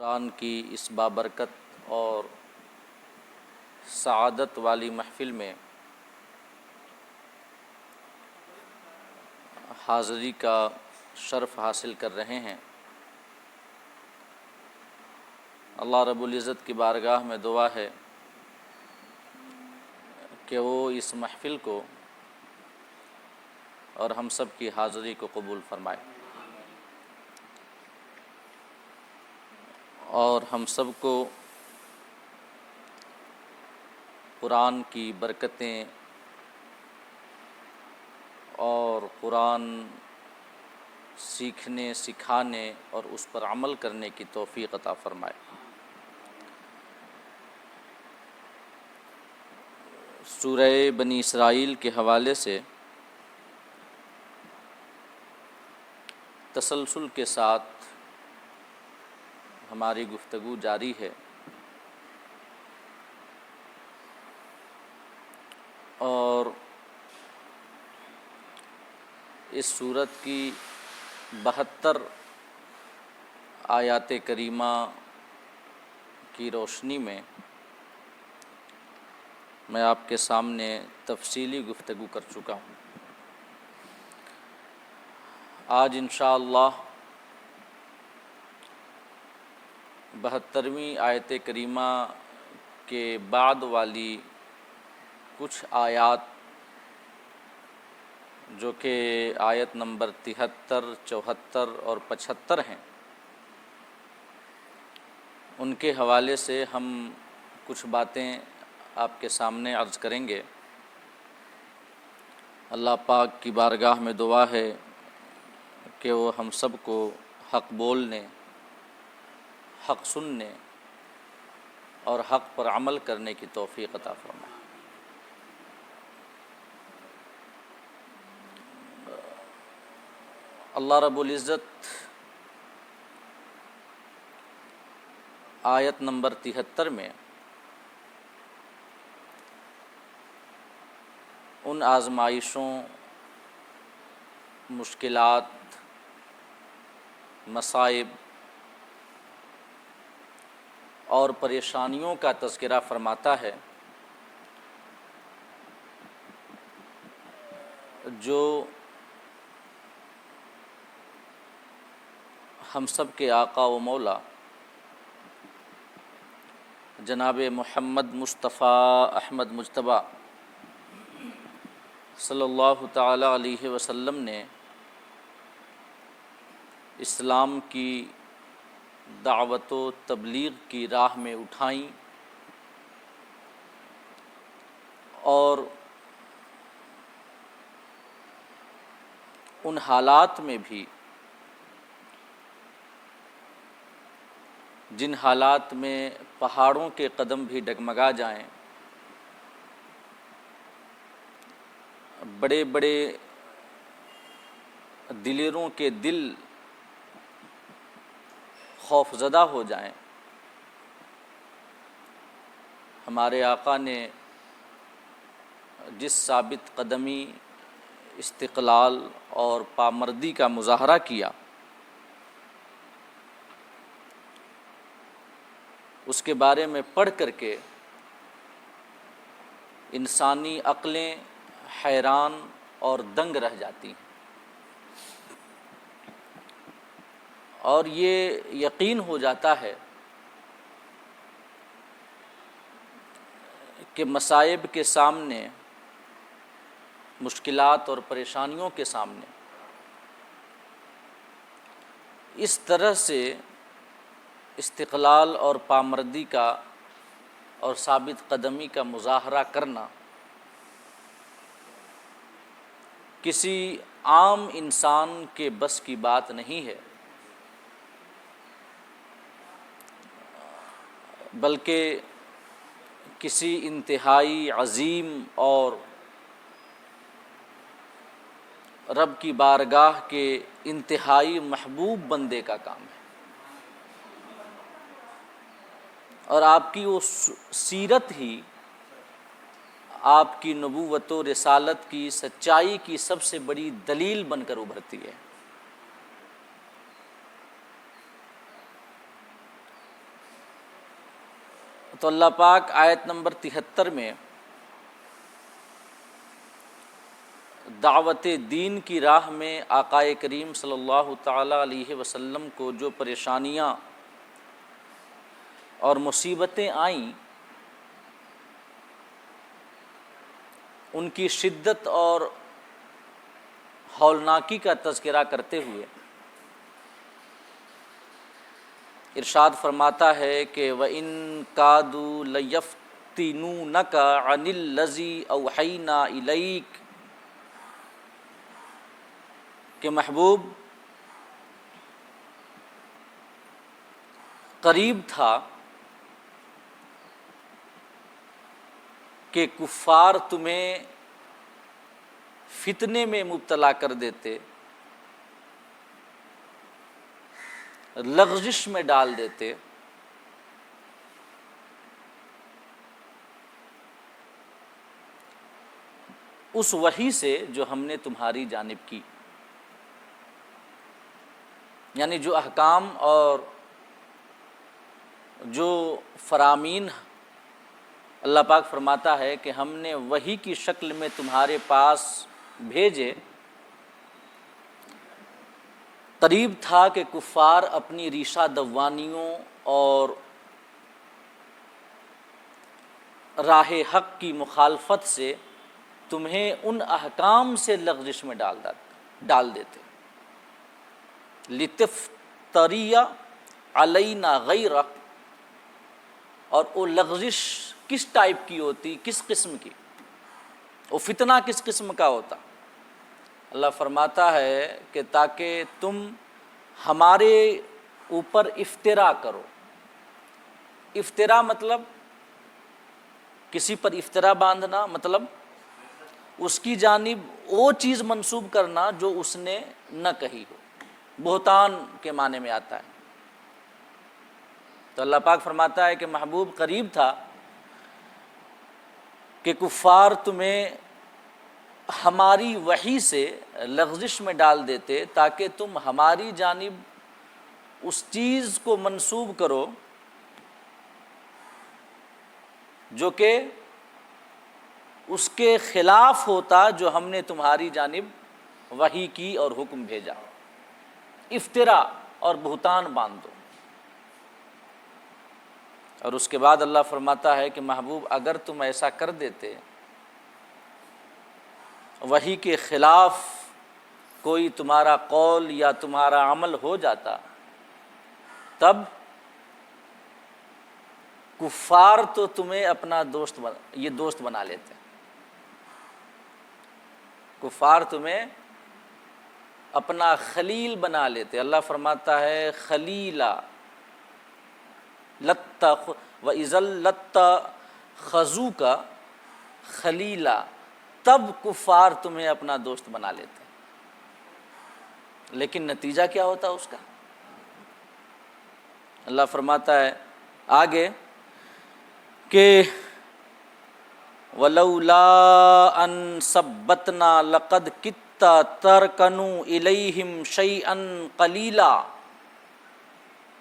قرآن کی اس بابرکت اور سعادت والی محفل میں حاضری کا شرف حاصل کر رہے ہیں۔ اللہ رب العزت کی بارگاہ میں دعا ہے کہ وہ اس محفل کو اور ہم سب کی حاضری کو قبول فرمائے، اور ہم سب کو قرآن کی برکتیں اور قرآن سیکھنے، سکھانے اور اس پر عمل کرنے کی توفیق عطا فرمائے۔ سورہ بنی اسرائیل کے حوالے سے تسلسل کے ساتھ ہماری گفتگو جاری ہے، اور اس سورت کی 72 آیات کریمہ کی روشنی میں میں آپ کے سامنے تفصیلی گفتگو کر چکا ہوں۔ آج انشاءاللہ 72ویں آیت کریمہ کے بعد والی کچھ آیات جو کہ آیت نمبر 73، 74 اور 75 ہیں، ان کے حوالے سے ہم کچھ باتیں آپ کے سامنے عرض کریں گے۔ اللہ پاک کی بارگاہ میں دعا ہے کہ وہ ہم سب کو حق بولنے، حق سننے اور حق پر عمل کرنے کی توفیق عطا فرمائے۔ اللہ رب العزت آیت نمبر 73 میں ان آزمائشوں، مشکلات، مصائب اور پریشانیوں کا تذکرہ فرماتا ہے جو ہم سب کے آقا و مولا جناب محمد مصطفیٰ احمد مجتبیٰ صلی اللہ تعالی علیہ وسلم نے اسلام کی دعوت و تبلیغ کی راہ میں اٹھائیں، اور ان حالات میں بھی جن حالات میں پہاڑوں کے قدم بھی ڈگمگا جائیں، بڑے بڑے دلیروں کے دل خوف زدہ ہو جائیں، ہمارے آقا نے جس ثابت قدمی، استقلال اور پامردی کا مظاہرہ کیا، اس کے بارے میں پڑھ کر کے انسانی عقلیں حیران اور دنگ رہ جاتی ہیں، اور یہ یقین ہو جاتا ہے کہ مصائب کے سامنے، مشکلات اور پریشانیوں کے سامنے اس طرح سے استقلال اور پامردی کا اور ثابت قدمی کا مظاہرہ کرنا کسی عام انسان کے بس کی بات نہیں ہے، بلکہ کسی انتہائی عظیم اور رب کی بارگاہ کے انتہائی محبوب بندے کا کام ہے، اور آپ کی وہ سیرت ہی آپ کی نبوت و رسالت کی سچائی کی سب سے بڑی دلیل بن کر ابھرتی ہے۔ تو اللہ پاک آیت نمبر 73 میں دعوت دین کی راہ میں آقائے کریم صلی اللہ تعالیٰ علیہ وسلم کو جو پریشانیاں اور مصیبتیں آئیں ان کی شدت اور ہولناکی کا تذکرہ کرتے ہوئے ارشاد فرماتا ہے کہ وَإِن كَادُوا لَيَفْتِنُونَكَ عَنِ الَّذِي أَوْحَيْنَا إِلَيْكَ، کہ محبوب قریب تھا کہ کفار تمہیں فتنے میں مبتلا کر دیتے، لغزش میں ڈال دیتے، اس وحی سے جو ہم نے تمہاری جانب کی، یعنی جو احکام اور جو فرامین اللہ پاک فرماتا ہے کہ ہم نے وحی کی شکل میں تمہارے پاس بھیجے، قریب تھا کہ کفار اپنی ریشہ دوانیوں اور راہ حق کی مخالفت سے تمہیں ان احکام سے لغزش میں ڈال دیتے، لِتَفْتَرِيَ عَلَيْنَا غَيْرَهُ۔ اور وہ لغزش کس ٹائپ کی ہوتی، کس قسم کی، وہ فتنہ کس قسم کا ہوتا؟ اللہ فرماتا ہے کہ تاکہ تم ہمارے اوپر افطرا کرو۔ افطرا مطلب کسی پر افطرا باندھنا، مطلب اس کی جانب وہ چیز منسوب کرنا جو اس نے نہ کہی ہو، بہتان کے معنی میں آتا ہے۔ تو اللہ پاک فرماتا ہے کہ محبوب قریب تھا کہ کفار تمہیں ہماری وحی سے لغزش میں ڈال دیتے تاکہ تم ہماری جانب اس چیز کو منسوب کرو جو کہ اس کے خلاف ہوتا جو ہم نے تمہاری جانب وحی کی اور حکم بھیجا۔ افطرا اور بہتان باندھو۔ اور اس کے بعد اللہ فرماتا ہے کہ محبوب اگر تم ایسا کر دیتے، وحی کے خلاف کوئی تمہارا قول یا تمہارا عمل ہو جاتا، تب کفار تو تمہیں اپنا دوست بنا لیتے، کفار تمہیں اپنا خلیل بنا لیتے۔ اللہ فرماتا ہے خلیلا وَإِذَا لَاتَّخَذُوكَ خلیلا، تب کفار تمہیں اپنا دوست بنا لیتے۔ لیکن نتیجہ کیا ہوتا اس کا؟ اللہ فرماتا ہے آگے کہ وَلَوْلَا أَن ثَبَّتْنَا لَقَدْ كِدتَّ تَرْكَنُوا إِلَيْهِمْ شَيْئًا قَلِيلًا۔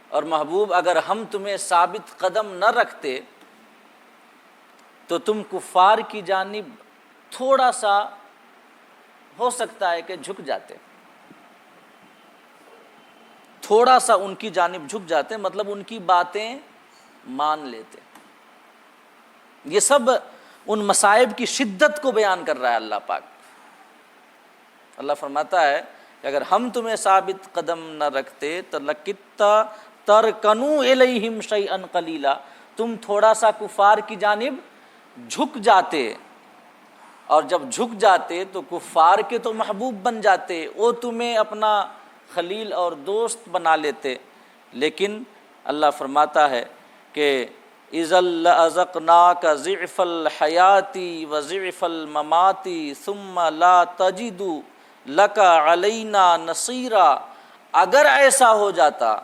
اور محبوب اگر ہم تمہیں ثابت قدم نہ رکھتے تو تم کفار کی جانب تھوڑا سا ہو سکتا ہے کہ جھک جاتے، تھوڑا سا ان کی جانب جھک جاتے، مطلب ان کی باتیں مان لیتے۔ یہ سب ان مصائب کی شدت کو بیان کر رہا ہے اللہ پاک۔ اللہ فرماتا ہے کہ اگر ہم تمہیں ثابت قدم نہ رکھتے تو لَكِدتَّ تَرْكَنُوا إِلَيْهِمْ شَيْئًا قَلِيلًا، تم تھوڑا سا کفار کی جانب جھک جاتے، اور جب جھک جاتے تو کفار کے تو محبوب بن جاتے، وہ تمہیں اپنا خلیل اور دوست بنا لیتے۔ لیکن اللہ فرماتا ہے کہ إِذًا لَأَذَقْنَاكَ ضِعْفَ الْحَيَاةِ وَضِعْفَ الْمَمَاتِ ثُمَّ لَا تَجِدُ لَكَ عَلَيْنَا نَصِيرًا۔ اگر ایسا ہو جاتا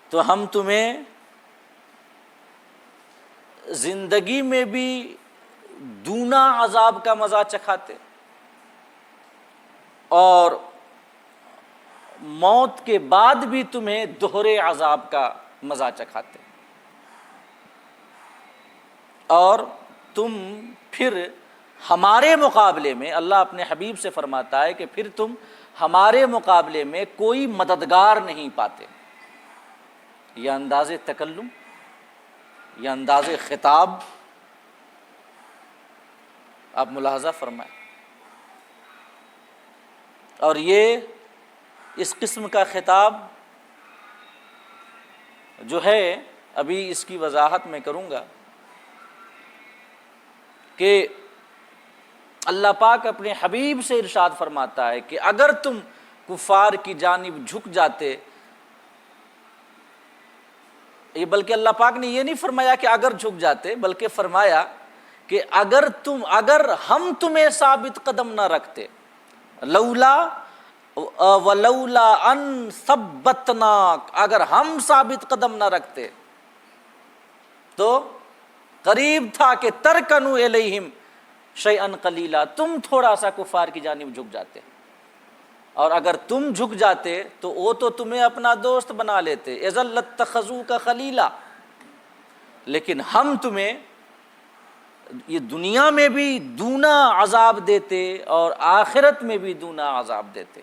تو ہم تمہیں زندگی میں بھی دونا عذاب کا مزہ چکھاتے اور موت کے بعد بھی تمہیں دوہرے عذاب کا مزہ چکھاتے۔ اور تم پھر ہمارے مقابلے میں، اللہ اپنے حبیب سے فرماتا ہے کہ پھر تم ہمارے مقابلے میں کوئی مددگار نہیں پاتے۔ یہ انداز تکلم، یہ انداز خطاب آپ ملاحظہ فرمائیں، اور یہ اس قسم کا خطاب جو ہے، ابھی اس کی وضاحت میں کروں گا کہ اللہ پاک اپنے حبیب سے ارشاد فرماتا ہے کہ اگر تم کفار کی جانب جھک جاتے، یہ بلکہ اللہ پاک نے یہ نہیں فرمایا کہ اگر جھک جاتے، بلکہ فرمایا کہ اگر ہم تمہیں ثابت قدم نہ رکھتے، لولا ولولا ان ثبتناک، اگر ہم ثابت قدم نہ رکھتے تو قریب تھا کہ ترکنوا الیہم شیئا قلیلا، تم تھوڑا سا کفار کی جانب جھک جاتے، اور اگر تم جھک جاتے تو وہ تو تمہیں اپنا دوست بنا لیتے، اذا لاتخذوک خلیلا، لیکن ہم تمہیں یہ دنیا میں بھی دونا عذاب دیتے اور آخرت میں بھی دونا عذاب دیتے،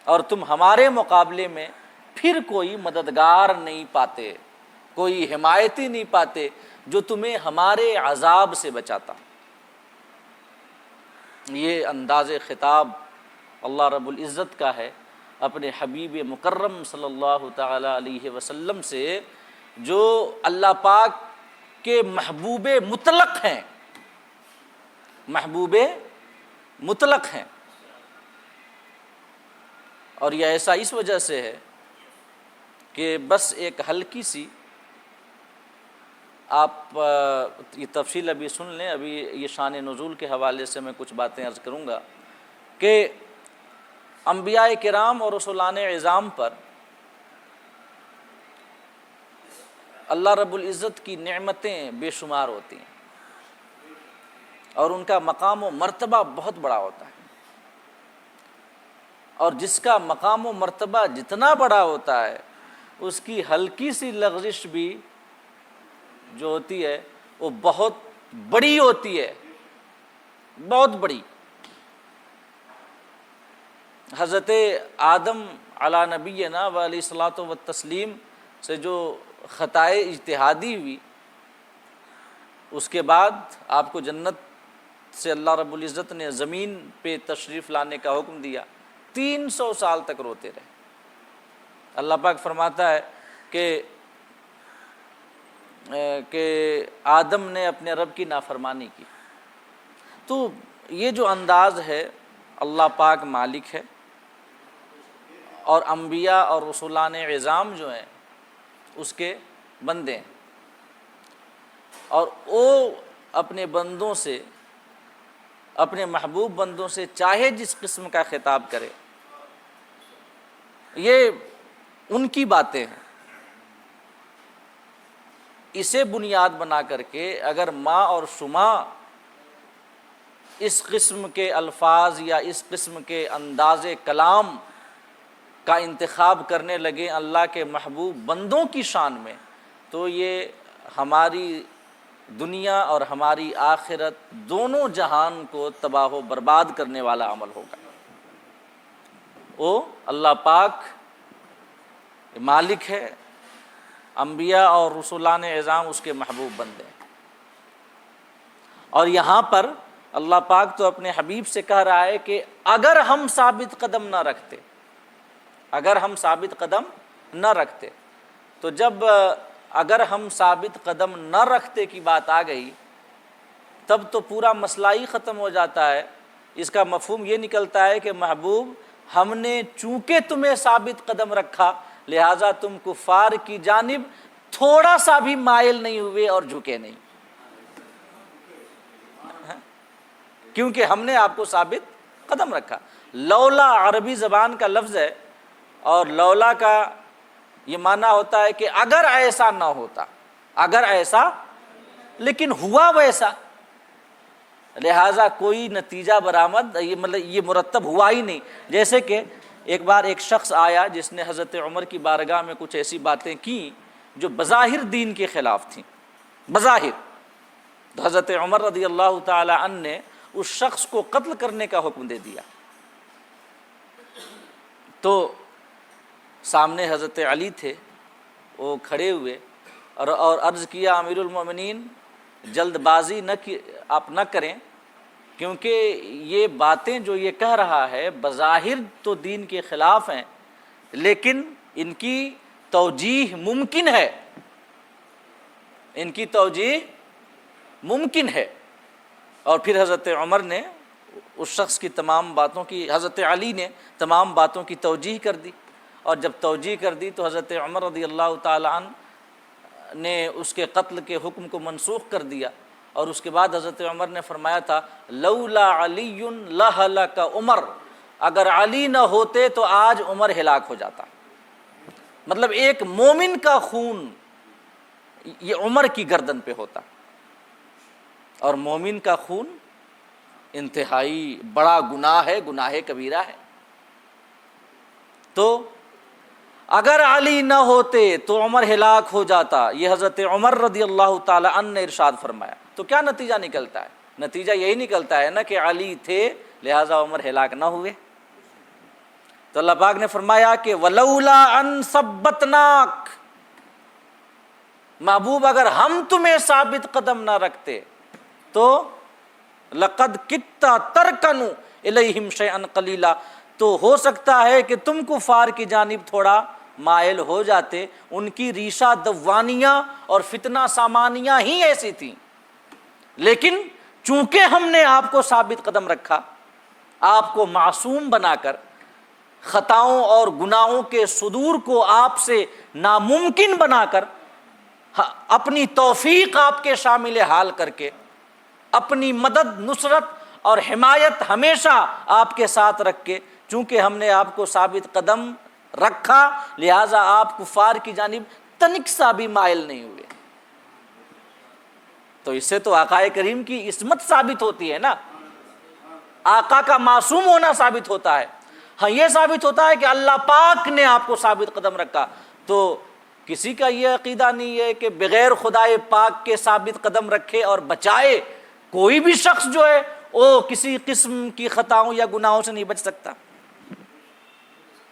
اور تم ہمارے مقابلے میں پھر کوئی مددگار نہیں پاتے، کوئی حمایتی نہیں پاتے جو تمہیں ہمارے عذاب سے بچاتا۔ یہ انداز خطاب اللہ رب العزت کا ہے اپنے حبیب مکرم صلی اللہ تعالی علیہ وسلم سے، جو اللہ پاک کے محبوب مطلق ہیں، محبوب مطلق ہیں۔ اور یہ ایسا اس وجہ سے ہے کہ بس ایک ہلکی سی آپ یہ تفصیل ابھی سن لیں، ابھی یہ شان نزول کے حوالے سے میں کچھ باتیں عرض کروں گا کہ انبیاء کرام اور رسولان عظام پر اللہ رب العزت کی نعمتیں بے شمار ہوتی ہیں، اور ان کا مقام و مرتبہ بہت بڑا ہوتا ہے، اور جس کا مقام و مرتبہ جتنا بڑا ہوتا ہے اس کی ہلکی سی لغزش بھی جو ہوتی ہے وہ بہت بڑی ہوتی ہے، بہت بڑی۔ حضرت آدم علی نبینا علیہ الصلاۃ والتسلیم سے جو خطائے اجتہادی ہوئی، اس کے بعد آپ کو جنت سے اللہ رب العزت نے زمین پہ تشریف لانے کا حکم دیا، 300 سال تک روتے رہے۔ اللہ پاک فرماتا ہے کہ آدم نے اپنے رب کی نافرمانی کی۔ تو یہ جو انداز ہے، اللہ پاک مالک ہے، اور انبیاء اور رسولان عظام جو ہیں اس کے بندے ہیں، اور وہ اپنے بندوں سے، اپنے محبوب بندوں سے چاہے جس قسم کا خطاب کرے، یہ ان کی باتیں ہیں۔ اسے بنیاد بنا کر کے اگر ماں اور شما اس قسم کے الفاظ یا اس قسم کے انداز کلام کا انتخاب کرنے لگے اللہ کے محبوب بندوں کی شان میں، تو یہ ہماری دنیا اور ہماری آخرت دونوں جہان کو تباہ و برباد کرنے والا عمل ہوگا۔ وہ اللہ پاک مالک ہے، انبیاء اور رسولان عظام اس کے محبوب بندے ہیں، اور یہاں پر اللہ پاک تو اپنے حبیب سے کہہ رہا ہے کہ اگر ہم ثابت قدم نہ رکھتے، اگر ہم ثابت قدم نہ رکھتے، تو جب اگر ہم ثابت قدم نہ رکھتے کی بات آ گئی تب تو پورا مسئلہ ہی ختم ہو جاتا ہے۔ اس کا مفہوم یہ نکلتا ہے کہ محبوب، ہم نے چونکہ تمہیں ثابت قدم رکھا لہٰذا تم کفار کی جانب تھوڑا سا بھی مائل نہیں ہوئے اور جھکے نہیں، کیونکہ ہم نے آپ کو ثابت قدم رکھا۔ لولا عربی زبان کا لفظ ہے، اور لولا کا یہ معنی ہوتا ہے کہ اگر ایسا نہ ہوتا، اگر ایسا، لیکن ہوا ویسا، لہٰذا کوئی نتیجہ برآمد، یہ مطلب یہ مرتب ہوا ہی نہیں۔ جیسے کہ ایک بار ایک شخص آیا جس نے حضرت عمر کی بارگاہ میں کچھ ایسی باتیں کیں جو بظاہر دین کے خلاف تھیں، بظاہر۔ تو حضرت عمر رضی اللہ تعالی عنہ نے اس شخص کو قتل کرنے کا حکم دے دیا۔ تو سامنے حضرت علی تھے، وہ کھڑے ہوئے اور عرض کیا امیر المومنین جلد بازی آپ نہ کریں، کیونکہ یہ باتیں جو یہ کہہ رہا ہے بظاہر تو دین کے خلاف ہیں، لیکن ان کی توجیہ ممکن ہے، ان کی توجیہ ممکن ہے۔ اور پھر حضرت عمر نے اس شخص کی تمام باتوں کی، حضرت علی نے تمام باتوں کی توجیہ کر دی، اور جب توجیہ کر دی تو حضرت عمر رضی اللہ تعالی عنہ نے اس کے قتل کے حکم کو منسوخ کر دیا۔ اور اس کے بعد حضرت عمر نے فرمایا تھا لولا علی لہلک عمر، اگر علی نہ ہوتے تو آج عمر ہلاک ہو جاتا۔ مطلب ایک مومن کا خون یہ عمر کی گردن پہ ہوتا، اور مومن کا خون انتہائی بڑا گناہ ہے، گناہ کبیرہ ہے۔ تو اگر علی نہ ہوتے تو عمر ہلاک ہو جاتا، یہ حضرت عمر رضی اللہ تعالی عنہ نے ارشاد فرمایا۔ تو کیا نتیجہ نکلتا ہے؟ نتیجہ یہی نکلتا ہے نا کہ علی تھے لہذا عمر ہلاک نہ ہوئے۔ تو اللہ پاک نے فرمایا کہ ولولا ان ثبتناک، محبوب اگر ہم تمہیں ثابت قدم نہ رکھتے تو لقد کدت ترکن الیہم شیئا قلیلا، تو ہو سکتا ہے کہ تم کفار کی جانب تھوڑا مائل ہو جاتے۔ ان کی ریشہ دوانیاں اور فتنہ سامانیاں ہی ایسی تھیں، لیکن چونکہ ہم نے آپ کو ثابت قدم رکھا، آپ کو معصوم بنا کر، خطاؤں اور گناہوں کے صدور کو آپ سے ناممکن بنا کر، اپنی توفیق آپ کے شامل حال کر کے، اپنی مدد، نصرت اور حمایت ہمیشہ آپ کے ساتھ رکھ کے، چونکہ ہم نے آپ کو ثابت قدم رکھا لہٰذا آپ کفار کی جانب تنک سا بھی مائل نہیں ہوئے۔ تو اس سے تو آقا کریم کی عصمت ثابت ہوتی ہے نا، آقا کا معصوم ہونا ثابت ہوتا ہے۔ ہاں یہ ثابت ہوتا ہے کہ اللہ پاک نے آپ کو ثابت قدم رکھا۔ تو کسی کا یہ عقیدہ نہیں ہے کہ بغیر خدائے پاک کے ثابت قدم رکھے اور بچائے کوئی بھی شخص جو ہے وہ کسی قسم کی خطاؤں یا گناہوں سے نہیں بچ سکتا۔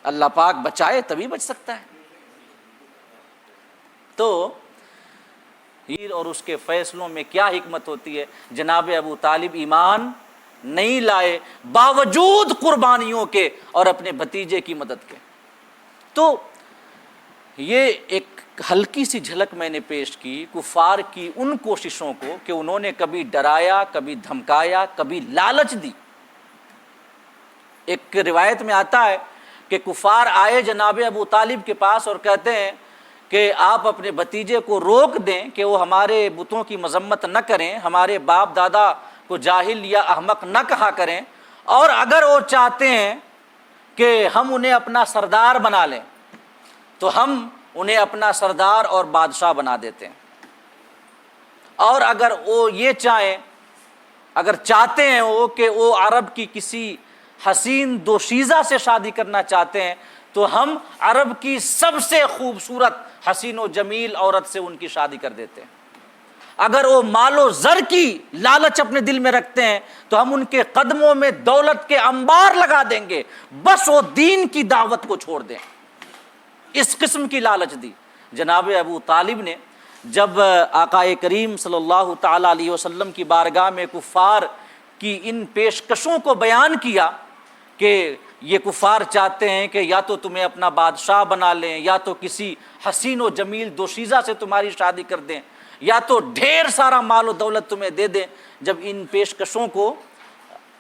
اللہ پاک بچائے تبھی بچ سکتا ہے۔ تو اور اس کے فیصلوں میں کیا حکمت ہوتی ہے؟ جناب ابو طالب ایمان نہیں لائے باوجود قربانیوں کے اور اپنے بھتیجے کی مدد کے۔ تو یہ ایک ہلکی سی جھلک میں نے پیش کی کفار کی ان کوششوں کو کہ انہوں نے کبھی ڈرایا، کبھی دھمکایا، کبھی لالچ دی۔ ایک روایت میں آتا ہے کہ کفار آئے جناب ابو طالب کے پاس اور کہتے ہیں کہ آپ اپنے بھتیجے کو روک دیں کہ وہ ہمارے بتوں کی مذمت نہ کریں، ہمارے باپ دادا کو جاہل یا احمق نہ کہا کریں، اور اگر وہ چاہتے ہیں کہ ہم انہیں اپنا سردار بنا لیں تو ہم انہیں اپنا سردار اور بادشاہ بنا دیتے ہیں، اور اگر وہ یہ چاہیں، اگر چاہتے ہیں وہ کہ وہ عرب کی کسی حسین دوشیزہ سے شادی کرنا چاہتے ہیں تو ہم عرب کی سب سے خوبصورت حسین و جمیل عورت سے ان کی شادی کر دیتے ہیں۔ اگر وہ مال و زر کی لالچ اپنے دل میں رکھتے ہیں تو ہم ان کے قدموں میں دولت کے انبار لگا دیں گے، بس وہ دین کی دعوت کو چھوڑ دیں۔ اس قسم کی لالچ دی۔ جناب ابو طالب نے جب آقا کریم صلی اللہ تعالی علیہ وسلم کی بارگاہ میں کفار کی ان پیشکشوں کو بیان کیا کہ یہ کفار چاہتے ہیں کہ یا تو تمہیں اپنا بادشاہ بنا لیں، یا تو کسی حسین و جمیل دوشیزہ سے تمہاری شادی کر دیں، یا تو ڈھیر سارا مال و دولت تمہیں دے دیں، جب ان پیشکشوں کو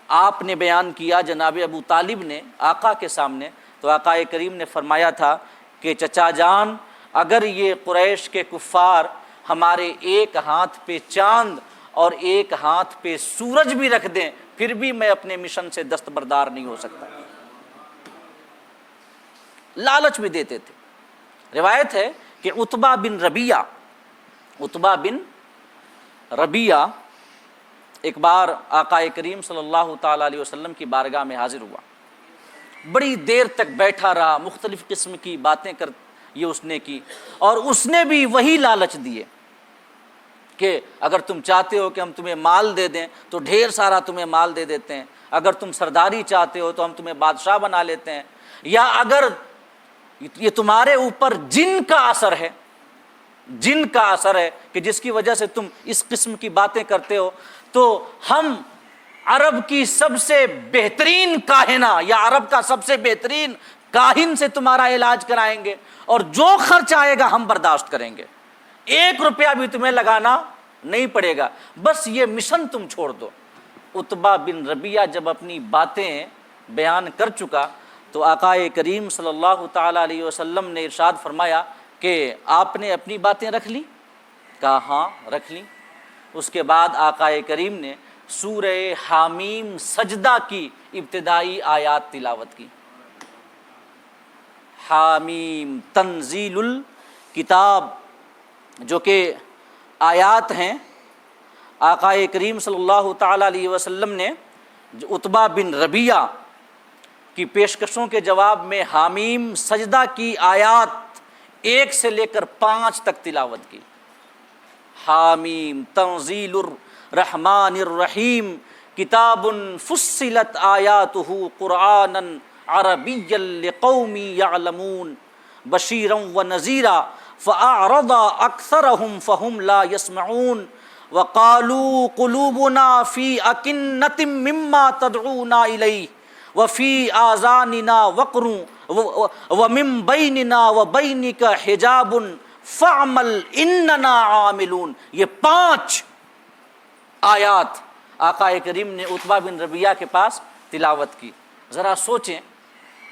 آپ نے بیان کیا جناب ابو طالب نے آقا کے سامنے، تو آقا کریم نے فرمایا تھا کہ چچا جان، اگر یہ قریش کے کفار ہمارے ایک ہاتھ پہ چاند اور ایک ہاتھ پہ سورج بھی رکھ دیں پھر بھی میں اپنے مشن سے دستبردار نہیں ہو سکتا۔ لالچ بھی دیتے تھے۔ روایت ہے کہ عتبہ بن ربیعہ ایک بار آقا کریم صلی اللہ تعالی علیہ وسلم کی بارگاہ میں حاضر ہوا، بڑی دیر تک بیٹھا رہا، مختلف قسم کی باتیں اس نے کی، اور اس نے بھی وہی لالچ دیے۔ کہ اگر تم چاہتے ہو کہ ہم تمہیں مال دے دیں تو ڈھیر سارا تمہیں مال دے دیتے ہیں، اگر تم سرداری چاہتے ہو تو ہم تمہیں بادشاہ بنا لیتے ہیں، یا اگر یہ تمہارے اوپر جن کا اثر ہے، جن کا اثر ہے کہ جس کی وجہ سے تم اس قسم کی باتیں کرتے ہو، تو ہم عرب کی سب سے بہترین کاہنہ یا عرب کا سب سے بہترین کاہن سے تمہارا علاج کرائیں گے، اور جو خرچ آئے گا ہم برداشت کریں گے، 1 روپیہ بھی تمہیں لگانا نہیں پڑے گا، بس یہ مشن تم چھوڑ دو۔ عتبہ بن ربیعہ جب اپنی باتیں بیان کر چکا تو آقا کریم صلی اللہ تعالیٰ علیہ وسلم نے ارشاد فرمایا کہ آپ نے اپنی باتیں رکھ لی؟ کہا ہاں رکھ لی۔ اس کے بعد آقا کریم نے سورہ حامیم سجدہ کی ابتدائی آیات تلاوت کی۔ حامیم تنزیل الکتاب، جو کہ آیات ہیں، آقا کریم صلی اللہ تعالیٰ علیہ وسلم نے عتبہ بن ربیعہ کی پیشکشوں کے جواب میں حامیم سجدہ کی آیات 1 سے لے کر 5 تک تلاوت کی۔ حامیم تنزیل الرحمن الرحیم کتاب فصلت آیاتہ قرآنا عربیا لقوم یعلمون بشیرا ونذیرا فأعرض اکثرهم فهم لا يسمعون وقالوا قلوبنا في أكنة مما تدعونا إليه وفي آذاننا وقر ومن بيننا وبينك حجاب فاعمل إننا عاملون۔ یہ 5 آیات آقا کریم نے عتبہ بن ربیعہ کے پاس تلاوت کی۔ ذرا سوچیں،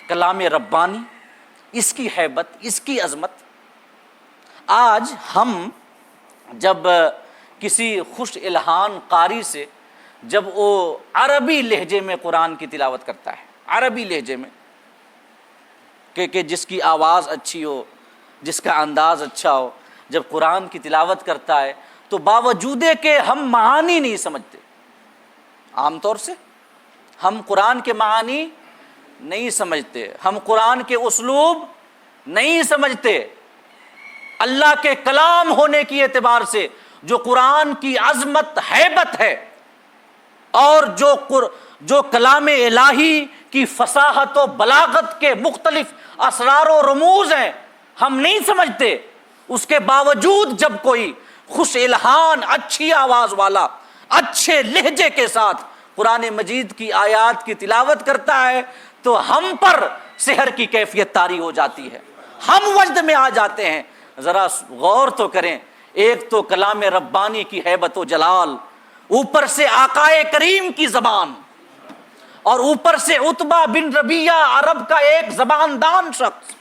کلام ربانی، اس کی ہیبت، اس کی عظمت۔ آج ہم جب کسی خوش الہان قاری سے جب وہ عربی لہجے میں قرآن کی تلاوت کرتا ہے، عربی لہجے میں، کہ جس کی آواز اچھی ہو، جس کا انداز اچھا ہو، جب قرآن کی تلاوت کرتا ہے تو باوجود کہ ہم معانی نہیں سمجھتے، عام طور سے ہم قرآن کے معانی نہیں سمجھتے، ہم قرآن کے اسلوب نہیں سمجھتے، اللہ کے کلام ہونے کی اعتبار سے جو قرآن کی عظمت ہیبت ہے اور جو کلام الہی کی فصاحت و بلاغت کے مختلف اسرار و رموز ہیں، ہم نہیں سمجھتے۔ اس کے باوجود جب کوئی خوش الہان، اچھی آواز والا، اچھے لہجے کے ساتھ قرآن مجید کی آیات کی تلاوت کرتا ہے تو ہم پر سحر کی کیفیت طاری ہو جاتی ہے، ہم وجد میں آ جاتے ہیں۔ ذرا غور تو کریں، ایک تو کلام ربانی کی ہیبت و جلال، اوپر سے آقا کریم کی زبان، اور اوپر سے عتبہ بن ربیعہ عرب کا ایک زبان دان شخص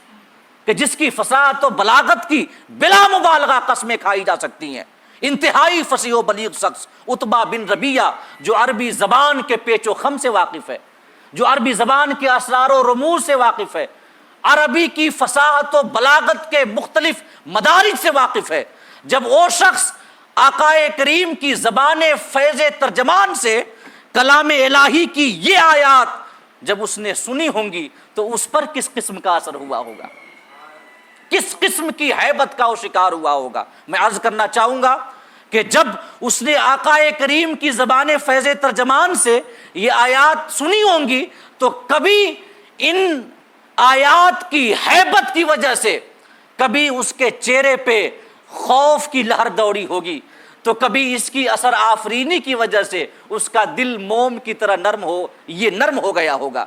کہ جس کی فصاحت و بلاغت کی بلا مبالغہ قسمیں کھائی جا سکتی ہیں، انتہائی فصیح و بلیغ شخص عتبہ بن ربیعہ، جو عربی زبان کے پیچ و خم سے واقف ہے، جو عربی زبان کے اسرار و رموز سے واقف ہے، عربی کی فصاحت و بلاغت کے مختلف مدارج سے واقف ہے، جب وہ شخص آقا کریم کی زبان فیض ترجمان سے کلام الہی کی یہ آیات جب اس نے سنی ہوں گی تو اس پر کس قسم کا اثر ہوا ہوگا، کس قسم کی ہیبت کا وہ شکار ہوا ہوگا۔ میں عرض کرنا چاہوں گا کہ جب اس نے آقا کریم کی زبان فیض ترجمان سے یہ آیات سنی ہوں گی تو کبھی ان آیات کی ہیبت کی وجہ سے کبھی اس کے چہرے پہ خوف کی لہر دوڑی ہوگی، تو کبھی اس کی اثر آفرینی کی وجہ سے اس کا دل موم کی طرح نرم ہو گیا ہوگا،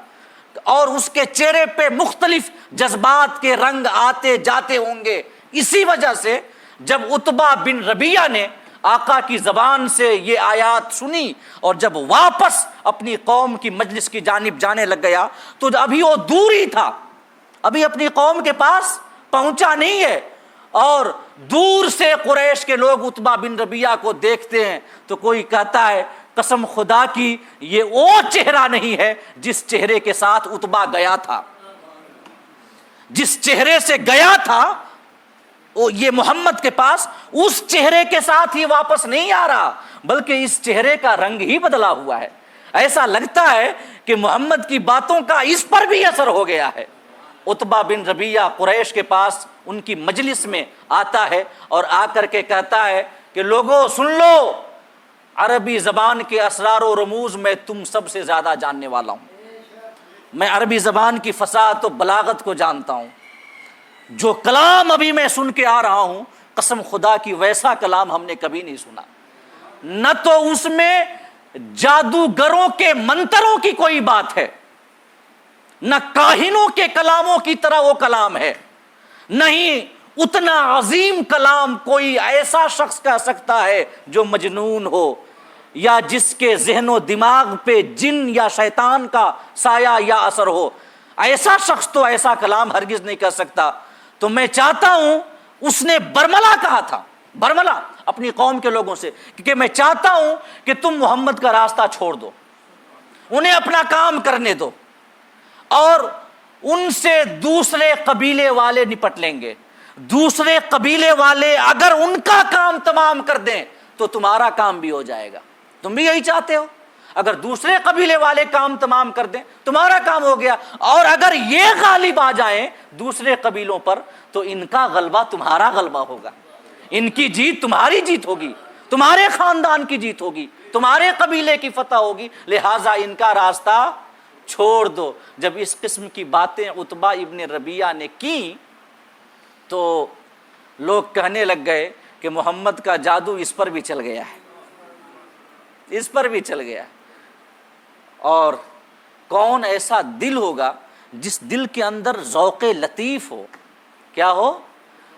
اور اس کے چہرے پہ مختلف جذبات کے رنگ آتے جاتے ہوں گے۔ اسی وجہ سے جب عتبہ بن ربیعہ نے آقا کی زبان سے یہ آیات سنی اور جب واپس اپنی قوم کی مجلس کی جانب جانے لگ گیا تو ابھی وہ دور ہی تھا، ابھی اپنی قوم کے پاس پہنچا نہیں ہے، اور دور سے قریش کے لوگ عتبہ بن ربیعہ کو دیکھتے ہیں تو کوئی کہتا ہے قسم خدا کی یہ وہ چہرہ نہیں ہے جس چہرے کے ساتھ عتبہ گیا تھا، جس چہرے سے گیا تھا یہ محمد کے پاس، اس چہرے کے ساتھ ہی واپس نہیں آ رہا، بلکہ اس چہرے کا رنگ ہی بدلا ہوا ہے۔ ایسا لگتا ہے کہ محمد کی باتوں کا اس پر بھی اثر ہو گیا ہے۔ عتبہ بن ربیعہ قریش کے پاس ان کی مجلس میں آتا ہے اور آ کر کے کہتا ہے کہ لوگوں سن لو، عربی زبان کے اسرار و رموز میں تم سب سے زیادہ جاننے والا ہوں، میں عربی زبان کی فصاحت و بلاغت کو جانتا ہوں، جو کلام ابھی میں سن کے آ رہا ہوں قسم خدا کی ویسا کلام ہم نے کبھی نہیں سنا، نہ تو اس میں جادوگروں کے منتروں کی کوئی بات ہے، نہ کاہنوں کے کلاموں کی طرح وہ کلام ہے، نہیں اتنا عظیم کلام کوئی ایسا شخص کہہ سکتا ہے جو مجنون ہو یا جس کے ذہن و دماغ پہ جن یا شیطان کا سایہ یا اثر ہو، ایسا شخص تو ایسا کلام ہرگز نہیں کہہ سکتا۔ تو میں چاہتا ہوں، اس نے برملا کہا تھا، برملا اپنی قوم کے لوگوں سے، کیونکہ میں چاہتا ہوں کہ تم محمد کا راستہ چھوڑ دو، انہیں اپنا کام کرنے دو، اور ان سے دوسرے قبیلے والے نپٹ لیں گے، دوسرے قبیلے والے اگر ان کا کام تمام کر دیں تو تمہارا کام بھی ہو جائے گا۔ تم بھی یہی چاہتے ہو، اگر دوسرے قبیلے والے کام تمام کر دیں تمہارا کام ہو گیا، اور اگر یہ غالب آ جائیں دوسرے قبیلوں پر تو ان کا غلبہ تمہارا غلبہ ہوگا، ان کی جیت تمہاری جیت ہوگی، تمہارے خاندان کی جیت ہوگی، تمہارے قبیلے کی فتح ہوگی، لہٰذا ان کا راستہ چھوڑ دو۔ جب اس قسم کی باتیں عتبہ ابن ربیعہ نے کی تو لوگ کہنے لگ گئے کہ محمد کا جادو اس پر بھی چل گیا ہے، اس پر بھی چل گیا ہے۔ اور کون ایسا دل ہوگا جس دل کے اندر ذوق لطیف ہو، کیا ہو؟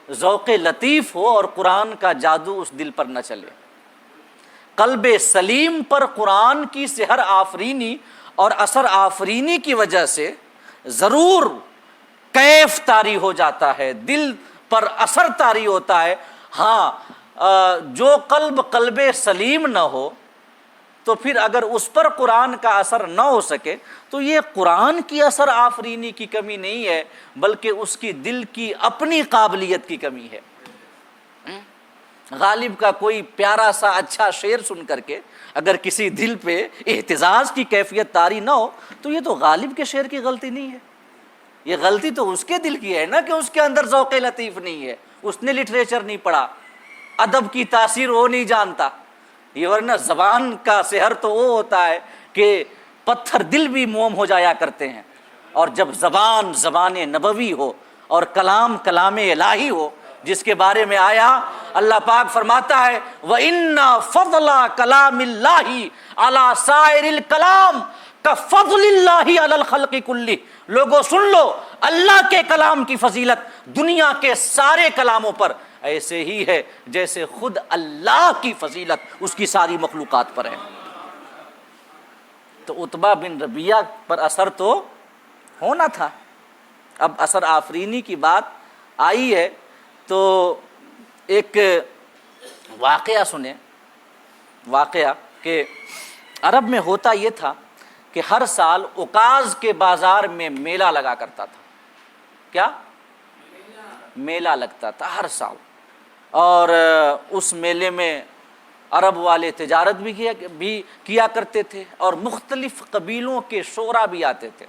ذوق لطیف ہو، اور قرآن کا جادو اس دل پر نہ چلے۔ قلب سلیم پر قرآن کی سحر آفرینی اور اثر آفرینی کی وجہ سے ضرور کیف طاری ہو جاتا ہے، دل پر اثر طاری ہوتا ہے۔ ہاں جو قلب سلیم نہ ہو تو پھر اگر اس پر قرآن کا اثر نہ ہو سکے تو یہ قرآن کی اثر آفرینی کی کمی نہیں ہے، بلکہ اس کی دل کی اپنی قابلیت کی کمی ہے۔ غالب کا کوئی پیارا سا اچھا شعر سن کر کے اگر کسی دل پہ اہتزاز کی کیفیت طاری نہ ہو تو یہ تو غالب کے شعر کی غلطی نہیں ہے، یہ غلطی تو اس کے دل کی ہے نا کہ اس کے اندر ذوق لطیف نہیں ہے، اس نے لٹریچر نہیں پڑھا، ادب کی تاثیر وہ نہیں جانتا۔ یہ ورنہ زبان کا سحر تو وہ ہوتا ہے کہ پتھر دل بھی موم ہو جایا کرتے ہیں، اور جب زبان نبوی ہو اور کلام الہی ہو جس کے بارے میں آیا اللہ پاک فرماتا ہے وَإِنَّ فَضْلَ كَلَامِ اللَّهِ عَلَى سَائِرِ الْكَلَامِ كَفَضْلِ اللَّهِ عَلَى الْخَلْقِ كُلِّهِ۔ لوگوں سن لو، اللہ کے کلام کی فضیلت دنیا کے سارے کلاموں پر ایسے ہی ہے جیسے خود اللہ کی فضیلت اس کی ساری مخلوقات پر ہے۔ تو عتبہ بن ربیعہ پر اثر تو ہونا تھا۔ اب اثر آفرینی کی بات آئی ہے تو ایک واقعہ سنیں، واقعہ کہ عرب میں ہوتا یہ تھا کہ ہر سال عکاظ کے بازار میں میلہ لگا کرتا تھا۔ کیا؟ میلہ لگتا تھا ہر سال، اور اس میلے میں عرب والے تجارت بھی کیا کرتے تھے، اور مختلف قبیلوں کے شعراء بھی آتے تھے،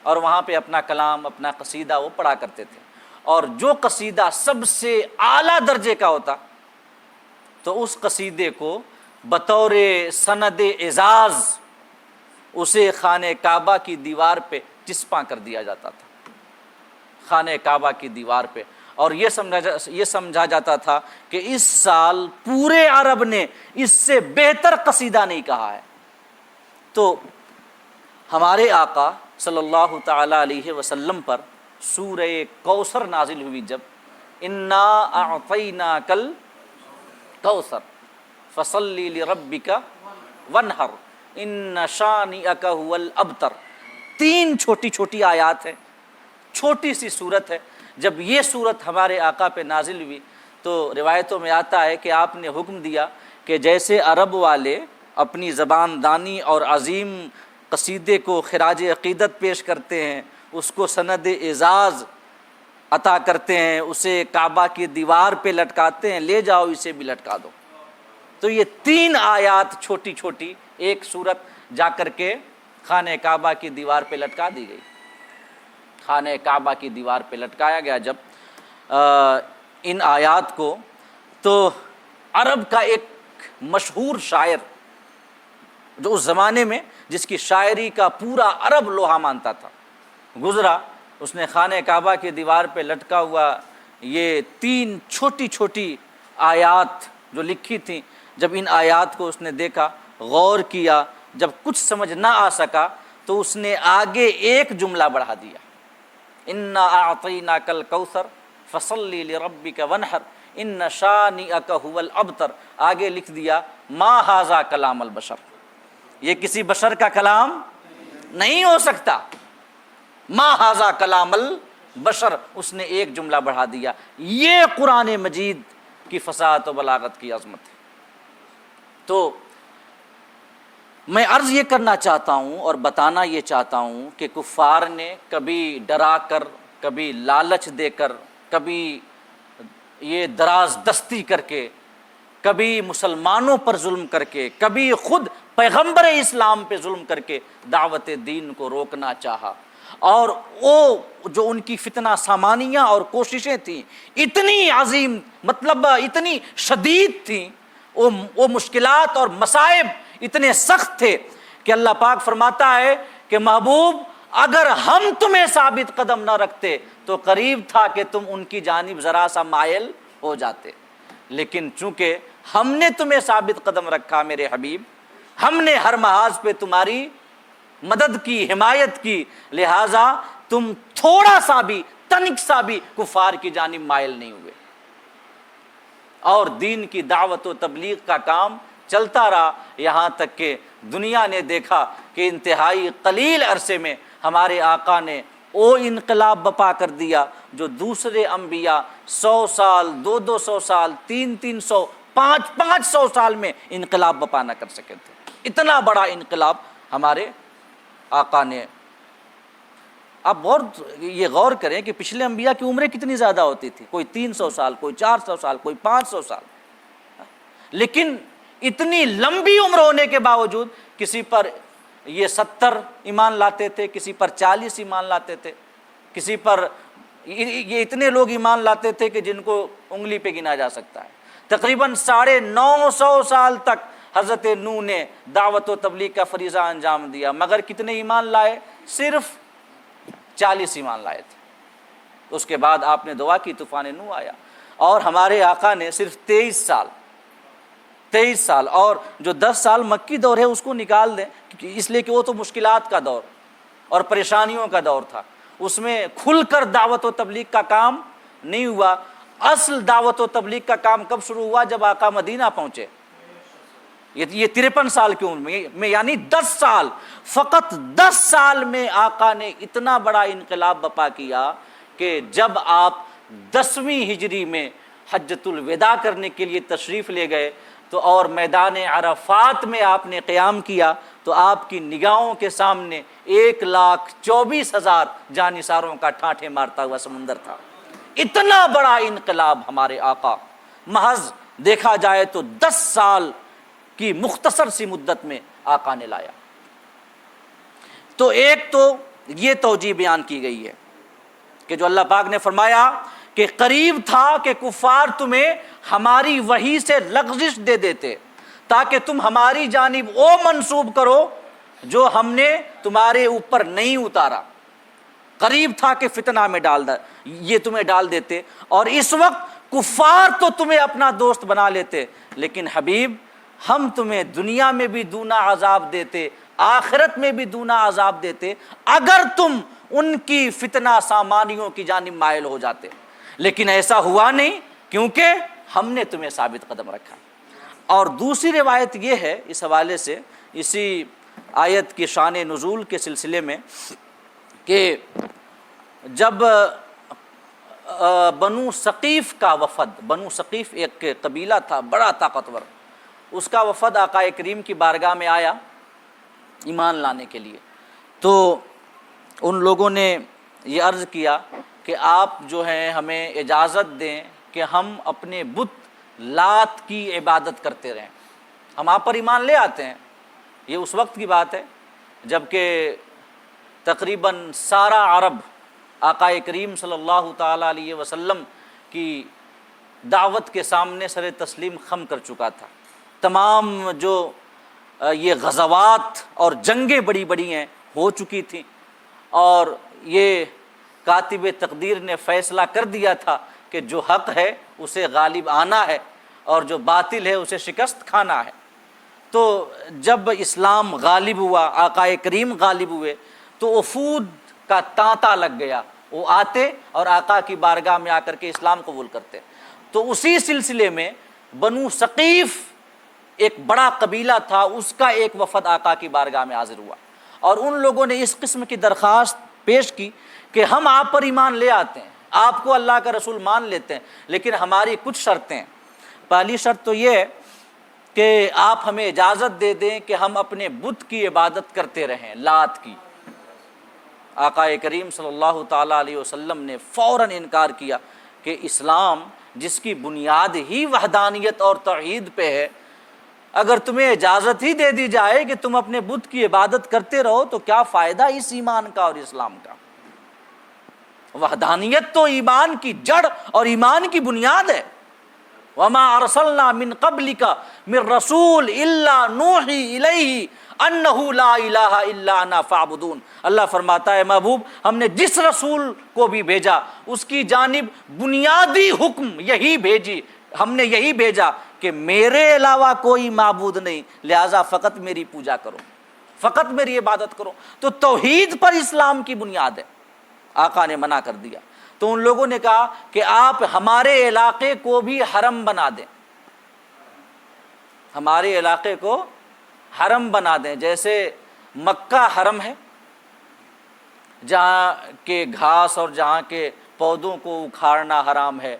اور وہاں پہ اپنا کلام اپنا قصیدہ وہ پڑھا کرتے تھے، اور جو قصیدہ سب سے اعلیٰ درجے کا ہوتا تو اس قصیدے کو بطور سند اعزاز اسے خانہ کعبہ کی دیوار پہ چسپاں کر دیا جاتا تھا، خانہ کعبہ کی دیوار پہ، اور یہ سمجھا جاتا تھا کہ اس سال پورے عرب نے اس سے بہتر قصیدہ نہیں کہا ہے۔ تو ہمارے آقا صلی اللہ تعالی علیہ وسلم پر سورہ کوثر نازل ہوئی، جب انا اعطیناک الکوثر فصلی لربک وانحر ان شانئک هو الابتر، 3 چھوٹی چھوٹی آیات ہیں، چھوٹی سی صورت ہے۔ جب یہ صورت ہمارے آقا پہ نازل ہوئی تو روایتوں میں آتا ہے کہ آپ نے حکم دیا کہ جیسے عرب والے اپنی زبان دانی اور عظیم قصیدے کو خراج عقیدت پیش کرتے ہیں، اس کو سند اعزاز عطا کرتے ہیں، اسے کعبہ کی دیوار پہ لٹکاتے ہیں، لے جاؤ اسے بھی لٹکا دو۔ تو یہ 3 آیات چھوٹی چھوٹی ایک صورت جا کر کے خانہ کعبہ کی دیوار پہ لٹکا دی گئی، خانہ کعبہ کی دیوار پہ لٹکایا گیا جب ان آیات کو، تو عرب کا ایک مشہور شاعر جو اس زمانے میں جس کی شاعری کا پورا عرب لوہا مانتا تھا، گزرا. اس نے خانہ کعبہ کی دیوار پہ لٹکا ہوا یہ 3 چھوٹی چھوٹی آیات جو لکھی تھیں، جب ان آیات کو اس نے دیکھا، غور کیا، جب کچھ سمجھ نہ آ سکا تو اس نے آگے ایک جملہ بڑھا دیا، انا اعطیناک الکوثر فصلی لربک وانحر ان شانئک هو الابتر. آگے لکھ دیا ما ھذا کلام البشر، یہ کسی بشر کا کلام نہیں ہو سکتا. ما ھذا کلام البشر، اس نے ایک جملہ بڑھا دیا. یہ قرآن مجید کی فصاحت و بلاغت کی عظمت ہے. تو میں عرض یہ کرنا چاہتا ہوں اور بتانا یہ چاہتا ہوں کہ کفار نے کبھی ڈرا کر، کبھی لالچ دے کر، کبھی یہ دراز دستی کر کے، کبھی مسلمانوں پر ظلم کر کے، کبھی خود پیغمبر اسلام پہ ظلم کر کے دعوت دین کو روکنا چاہا. اور وہ جو ان کی فتنہ سامانیاں اور کوششیں تھیں اتنی عظیم، مطلب اتنی شدید تھیں، وہ مشکلات اور مصائب اتنے سخت تھے کہ اللہ پاک فرماتا ہے کہ محبوب اگر ہم تمہیں ثابت قدم نہ رکھتے تو قریب تھا کہ تم ان کی جانب ذرا سا مائل ہو جاتے، لیکن چونکہ ہم نے تمہیں ثابت قدم رکھا میرے حبیب، ہم نے ہر محاذ پہ تمہاری مدد کی، حمایت کی، لہٰذا تم تھوڑا سا بھی، تنک سا بھی کفار کی جانب مائل نہیں ہوئے. اور دین کی دعوت و تبلیغ کا کام چلتا رہا، یہاں تک کہ دنیا نے دیکھا کہ انتہائی قلیل عرصے میں ہمارے آقا نے وہ انقلاب بپا کر دیا جو دوسرے انبیاء 100 سال، 200 سال، 300، 500 سال میں انقلاب بپا نہ کر سکے تھے. اتنا بڑا انقلاب ہمارے آقا نے. آپ یہ غور کریں کہ پچھلے انبیاء کی عمریں کتنی زیادہ ہوتی تھی، کوئی 300 سال، کوئی 400 سال، کوئی 500 سال، لیکن اتنی لمبی عمر ہونے کے باوجود کسی پر یہ 70 ایمان لاتے تھے، کسی پر 40 ایمان لاتے تھے، کسی پر یہ اتنے لوگ ایمان لاتے تھے کہ جن کو انگلی پہ گنا جا سکتا ہے. تقریباً 950 سال تک حضرت نوح نے دعوت و تبلیغ کا فریضہ انجام دیا، مگر کتنے ایمان لائے؟ صرف 40 ایمان لائے تھے. اس کے بعد آپ نے دعا کی، طوفان نوح آیا. اور ہمارے آقا نے صرف 23 سال اور جو 10 سال مکی دور ہے اس کو نکال دیں، اس لیے کہ وہ تو مشکلات کا دور اور پریشانیوں کا دور تھا، اس میں کھل کر دعوت و تبلیغ کا کام نہیں ہوا. اصل دعوت و تبلیغ کا کام کب شروع ہوا؟ جب آقا مدینہ پہنچے. یہ 53 سال کی عمر میں، یعنی 10 سال، فقط 10 سال میں آقا نے اتنا بڑا انقلاب بپا کیا کہ جب آپ 10ویں ہجری میں حجۃ الوداع کرنے کے لیے تشریف لے گئے تو اور میدان عرفات میں آپ نے قیام کیا تو آپ کی نگاہوں کے سامنے 1,24,000 جانثاروں کا ٹھاٹھے مارتا ہوا سمندر تھا. اتنا بڑا انقلاب ہمارے آقا محض دیکھا جائے تو 10 سال کی مختصر سی مدت میں آقا نے لایا. تو ایک تو یہ توجیہ بیان کی گئی ہے کہ جو اللہ پاک نے فرمایا کہ قریب تھا کہ کفار تمہیں ہماری وحی سے لغزش دے دیتے تاکہ تم ہماری جانب وہ منسوب کرو جو ہم نے تمہارے اوپر نہیں اتارا. قریب تھا کہ فتنہ میں یہ تمہیں ڈال دیتے، اور اس وقت کفار تو تمہیں اپنا دوست بنا لیتے، لیکن حبیب ہم تمہیں دنیا میں بھی دونا عذاب دیتے، آخرت میں بھی دونا عذاب دیتے اگر تم ان کی فتنہ سامانیوں کی جانب مائل ہو جاتے. لیکن ایسا ہوا نہیں کیونکہ ہم نے تمہیں ثابت قدم رکھا. اور دوسری روایت یہ ہے اس حوالے سے، اسی آیت کی شان نزول کے سلسلے میں، کہ جب بنو ثقیف کا وفد، بنو ثقیف ایک قبیلہ تھا بڑا طاقتور، اس کا وفد آقا کریم کی بارگاہ میں آیا ایمان لانے کے لیے، تو ان لوگوں نے یہ عرض کیا کہ آپ جو ہیں ہمیں اجازت دیں کہ ہم اپنے بت لات کی عبادت کرتے رہیں، ہم آپ پر ایمان لے آتے ہیں. یہ اس وقت کی بات ہے جب کہ تقریباً سارا عرب آقا کریم صلی اللہ تعالیٰ علیہ وسلم کی دعوت کے سامنے سر تسلیم خم کر چکا تھا۔ تمام جو یہ غزوات اور جنگیں بڑی بڑی ہیں ہو چکی تھیں، اور یہ کاتب تقدیر نے فیصلہ کر دیا تھا کہ جو حق ہے اسے غالب آنا ہے اور جو باطل ہے اسے شکست کھانا ہے۔ تو جب اسلام غالب ہوا، آقا کریم غالب ہوئے، تو وفود کا تانتا لگ گیا، وہ آتے اور آقا کی بارگاہ میں آ کر کے اسلام قبول کرتے۔ تو اسی سلسلے میں بنو ثقیف ایک بڑا قبیلہ تھا، اس کا ایک وفد آقا کی بارگاہ میں حاضر ہوا، اور ان لوگوں نے اس قسم کی درخواست پیش کی کہ ہم آپ پر ایمان لے آتے ہیں، آپ کو اللہ کا رسول مان لیتے ہیں، لیکن ہماری کچھ شرطیں ہیں۔ پہلی شرط تو یہ ہے کہ آپ ہمیں اجازت دے دیں کہ ہم اپنے بت کی عبادت کرتے رہیں، لات کی۔ آقا کریم صلی اللہ تعالیٰ علیہ وسلم نے فوراً انکار کیا کہ اسلام جس کی بنیاد ہی وحدانیت اور توحید پہ ہے، اگر تمہیں اجازت ہی دے دی جائے کہ تم اپنے بت کی عبادت کرتے رہو تو کیا فائدہ اس ایمان کا اور اسلام کا؟ وحدانیت تو ایمان کی جڑ اور ایمان کی بنیاد ہے۔ وَمَا أَرْسَلْنَا مِن قَبْلِكَ مِن رَّسُولٍ إِلَّا نُوحِي إِلَيْهِ أَنَّهُ لَا إِلَٰهَ إِلَّا أَنَا فَاعْبُدُونِ۔ اللہ فرماتا ہے محبوب، ہم نے جس رسول کو بھی بھیجا اس کی جانب بنیادی حکم یہی بھیجی، ہم نے یہی بھیجا کہ میرے علاوہ کوئی معبود نہیں، لہٰذا فقط میری پوجا کرو، فقط میری عبادت کرو۔ تو توحید پر اسلام کی بنیاد ہے۔ آقا نے منع کر دیا، تو ان لوگوں نے کہا کہ آپ ہمارے علاقے کو بھی حرم بنا دیں، ہمارے علاقے کو حرم بنا دیں، جیسے مکہ حرم ہے جہاں کے گھاس اور جہاں کے پودوں کو اکھاڑنا حرام ہے،